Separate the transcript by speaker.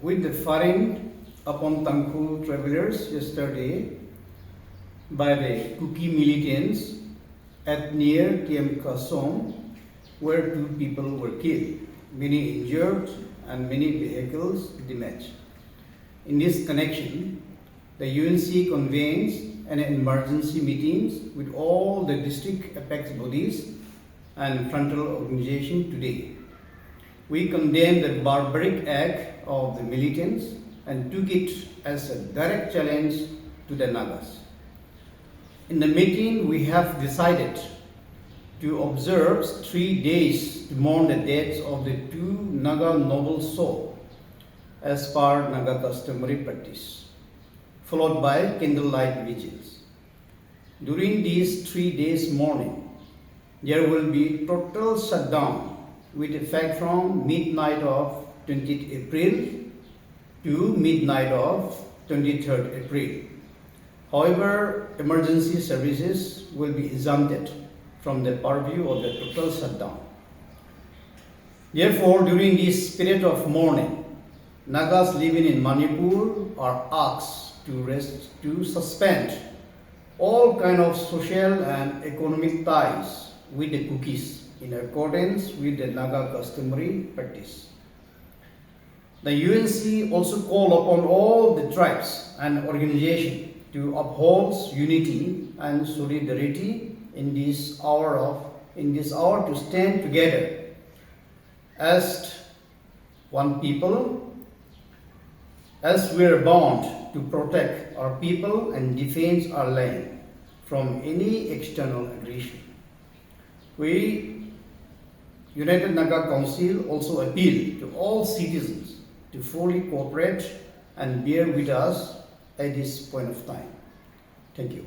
Speaker 1: with the firing upon Tangkhul travelers yesterday by the Kuki militants at near Kiem Kasong, where 2 people were killed, many injured, and many vehicles damaged. In this connection, the UNC convenes an emergency meetings with all the district apex bodies and frontal organization today. We condemn the barbaric act of the militants and took it as a direct challenge to the Nagas. In the meeting, we have decided to observe 3 days to mourn the deaths of the 2 Naga noble souls as per Naga customary practice, followed by candlelight vigils. During these 3 days mourning, there will be total shutdown with effect from midnight of 20th April to midnight of 23rd April. However, emergency services will be exempted from the purview of the total shutdown. Therefore, during this period of mourning, Nagas living in Manipur are asked to suspend all kind of social and economic ties with the Kukis in accordance with the Naga customary practice. The UNC also call upon all the tribes and organizations to uphold unity and solidarity in this hour to stand together as one people, as we are bound to protect our people and defend our land from any external aggression. We, United Naga Council, also appeal to all citizens to fully cooperate and bear with us at this point of time. Thank you.